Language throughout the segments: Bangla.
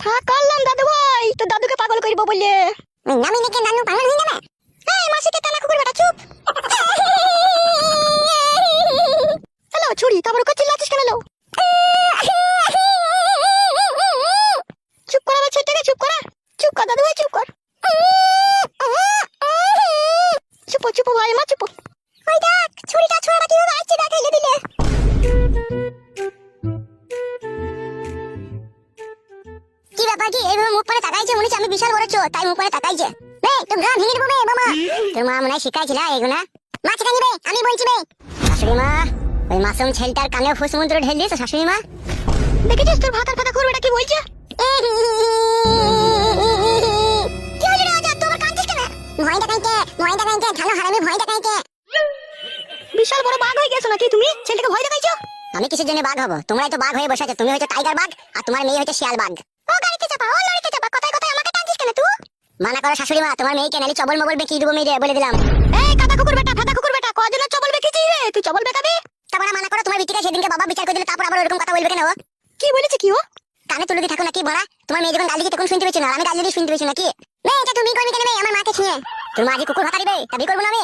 থাকালাম দাদু ভাই, তো দাদুকে পাগল করব বললে নামি নাকি নানু পাগল হয়ে যাবে। এই মাসিকে টানা কুকুর বেটা চুপ। হ্যালো ছুরি, তারপর কত চিল্লাচ্ছিস কেন? লো চুপ করা ছেলেটাকে, চুপ করা, চুপ কর দাদু ভাই, চুপ কর, চুপ চুপ ভাই মা চুপ। ওই দেখ ছুরিটা ছোড়াটা কিভাবে আসছে, দেখ এলে দিলে। কি ব্যাপার কি এইভাবে মুখ পরে তাকাইছে? মনে হচ্ছে আমি বিশাল বড় চোর, তাই মুখ পরে তাকাইছে। এই তো গান ভেঙে দেবো বে বাবা। তোর মা মনে হয় শিখাইছিল এগুলা। মা চিকানি বে, আমি বলছি বে। শাশুড়ি মা, ওই মাসুম ছেলেটার কানে ফুসমন্ত্র ঢেল দিয়েছে শাশুড়ি মা। দেখেছিস তোর ভাতার কথা করবে, এটা কি বলছে? কি হলো রে আজ তোর কাঁদছিস কেন? ভয় দেখাইতে ভালো হারামে ভয় দেখাইতে। বিশাল বড় বাঘ হয়ে গেছো নাকি তুমি? ছেলেকে ভয় দেখাইছো? আমি কিসের জন্য বাঘ হব? তোমরাই তো বাঘ হয়ে বসে আছো। তুমি হয়তো টাইগার বাঘ আর তোমার মেয়ে হয়তো শিয়াল বাঘ। ও গাড়িতে চাপা, ও লরিতে চাপা, কথায় কথায় আমাকে টানছিস কেন তুই? মানা করো শাশুড়ি মা, তোমার মেয়েকে নালি চবল মবল বেকি দেবো মেয়ে বলে দিলাম। এই কাদা কুকুর বেটা, ফাদা কুকুর বেটা, কয়জনের চবল বেকিছিস রে? তুই চবল বেকাবি? তারপর মানা করো তোমার বিটিকে সেদিনকে বাবা বিচার করে দিলে, তারপর আবার এরকম কথা বলবে কেন? কি বলেছে কি ও? কানে তুলে দি থাকো নাকি বড়া? তোমার মেয়ে যখন গাল দিকে তখন শুনতে পেয়েছ না, আমি গাল দিয়ে শুনতে পেয়েছি নাকি? মেয়ে এটা তুমি করবি কেন? আমার মাকে ছুঁয়ে তোর মা যে কুকুর ভাতারি বে, তা বি করবো না আমি।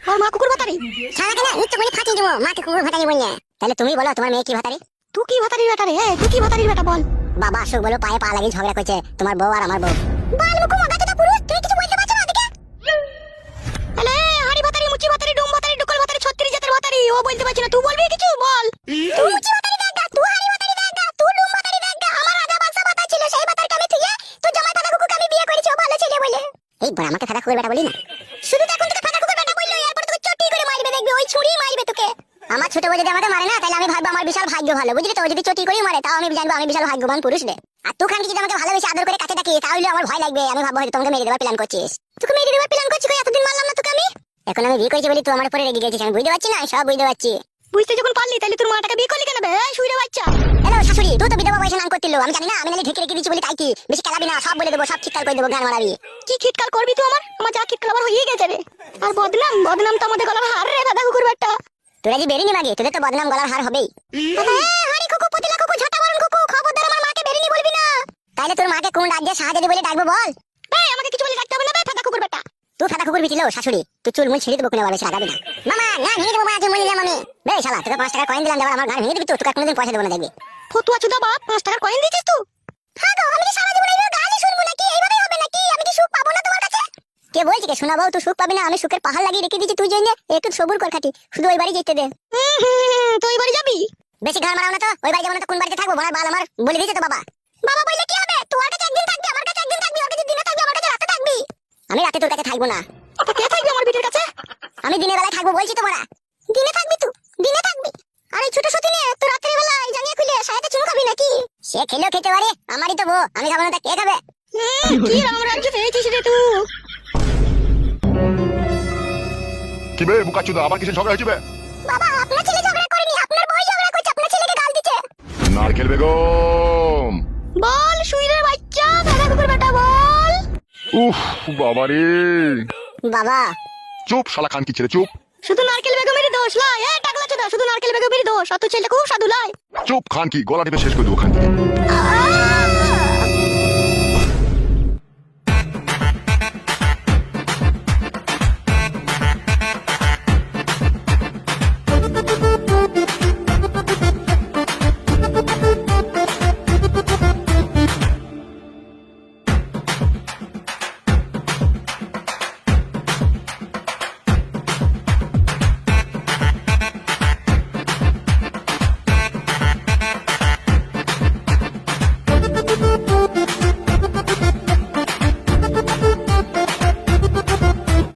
ওর মা কুকুর ভাতারি? সারা কেন নিত্য বলে ফাটিয়ে দেবো মাকে কুকুর ভাতারি বললে। তাহলে তুমি বলো তোমার মেয়ে কি ভাতারি? তুই কি ভাতারির বেটা রে? তুই কি ভাতারির বেটা বল? বাবা আসুক বলো, পায়ে পা লাগিয়ে ঝগড়া করছে তোমার বউ আর আমার বউ। বল মুকু মাগাটা পুরো, তুই কিছু বলতে পারছ না দেখে? আলে হাড়ি ভাতারি, মুচি ভাতারি, ডুম ভাতারি, ডুকল ভাতারি, 36 জাতের ভাতারি, ও বলতে পারছ না, তুই বলবি কিছু বল। তুই মুচি ভাতারি দেগা, তুই হাড়ি ভাতারি দেগা, তুই ডুম ভাতারি দেগা, আমার রাজা বাদশা ভাতা ছিল, সেই ভাতারকে আমি থুইয়া তুই জামাই ফাদা কুকুরকে আমি বিয়ে করেছি, ও ভালো ছেলে বলে। এই বড় আমাকে ফাদা কুকুর বেটা বলি না। শুধু দেখুন তোকে ফাদা কুকুর বেটা বললো, এরপর তোকে চটি করে মারবে, দেখবি ওই ছুরি মারবে তোকে। আমার ছোট বউ যদি আমাকে মারে না, তাহলে আমি ভাববো আমার বিশাল ভাগ্য ভালো, বুঝলি তো? যদি চটি করে মারে তাও আমি জানবো আমি বিশাল ভাগ্যবান পুরুষ রে। আর তুই খান যদি আমাকে ভালোবেসে আদর করে কাছে ডাকি, তাহলে আমার ভয় লাগবে, আমি ভাববো হয়তো তোমাকে মেরে দেওয়ার প্ল্যান করছিস। তোকে মেরে দেওয়ার প্ল্যান করছিস? এতদিন মারলাম না তোকে আমি। এখন আমি বিয়ে করেছি বলি তুই আমার উপরে রেগে গেছিস, আমি বুঝতে পারছি না, সব বুঝতে পারছি। বুঝতে যখন পারলি তাহলে তোর মাটাকে বিয়ে করলি কেন বে? এই শুইরে বাচ্চা। হ্যালো শাশুড়ি, তুই তো বিধবা বয়সে নাম করতিল, আমি জানি না? আমি নালি ঢেকে রেখে দিচ্ছি বলি তাই কি? বেশি খেলাবি না, সব বলে দেবো, সব খিটকাল করে দেবো, গান মারাবি। কি খিটকাল করবি তুই? আমার যা খিটকাল আমার হয়ে গেছে রে। আর বদনাম তো আমাদের গলার হার রে দাদা কুকুর বেটা। তোরা যে বেরিনি মাগে, তোদের তো বদনাম গলার হার হবেই। হাড়ি কুকু, পতিলা কুকু, ঝাঁটা বরণ কুকু, খবরদার আমার মাকে বেরিনি বলবি না। তাইলে তোর মাকে কোন রাজ্যে শাহজাদি বলে ডাকবো বল? এই আমাকে কিছু বলে ডাকতে হবে না বে ফাদা কুকুর বেটা। তুই ফাদা কুকুর বিটিলো শাশুড়ি, তুই চুল মুল ছিঁড়ে দেবো কোনে, বেশি লাগাবি না। মামা না ভেঙে দেবো, মা আজ মরে আমি। বে শালা, তোকে 5 টাকার কয়েন দিলাম, যাবার আমার গান ভেঙে দিবি? তোকে কোনোদিন পয়সা দেবো না দেখবি। ফতুয়া চুদা বাপ, 5 টাকার কয়েন দিয়েছিস তুই? হ্যাঁ গো, আমি কি সারা জীবন এইভাবে গালি শুনবো নাকি? এইভাবে হবে নাকি? আমি কি সুখ পাবো না তোমার কাছে? কে বলছে কে শোনা বউ তুই সুখ পাবি না? আমি সুখের পাহাড় লাগিয়ে রেখে দিয়েছি তুই জন্য, একটু সবুর কর খাটি, শুধু ওই বাড়ি যেতে দে। তুই ওই বাড়ি যাবি? বেশি ঘর মারাও না তো, ওই বাড়ি যাবো না তো কোন বাড়িতে থাকবো? বড় বাল আমার বলে দিয়েছে তো বাবা। বাবা বললে কি হবে? তোর কাছে একদিন থাকবি, আমার কাছে একদিন থাকবি, ওর কাছে দিনে থাকবি, আমার কাছে রাতে থাকবি। আমি রাতে তোর কাছে থাকবো না। তা কে থাকবে আমার বিটির কাছে? আমি দিনের বেলায় থাকবো বলছি তো বড়া। দিনে থাকবি তুই? দিনে থাকবি? আর এই ছোট সতী নিয়ে তুই রাতের বেলায় জানিয়ে খুলে সাথে চুমু খাবি নাকি? সে খেলেও খেতে পারে, আমারই তো বউ, আমি খাবো না তা কে খাবে? কি রামরাজ্য পেয়েছিস রে তুই? কি বে বুকাচুদা, আবার কিসের ঝগড়া হয়েছে বে? বাবা আপনার ছেলে ঝগড়া করেনি, আপনার বউ ঝগড়া করছে, আপনার ছেলেকে গাল দিচ্ছে। নারকেল বেগম বল শুইরের বাচ্চা, ফাদা কুকুর বেটা বল। উফ বাবা রে। বাবা চুপ শালা খান কি ছেলে, চুপ। শুধু নারকেল বেগমেরই দোষ লাই, এই টাকলা চোদা, শুধু নারকেল বেগমেরই দোষ, অত ছেলেকে খুব সাধু লাই। চুপ খান কি, গলা টিপে শেষ করে দেবো খান কি।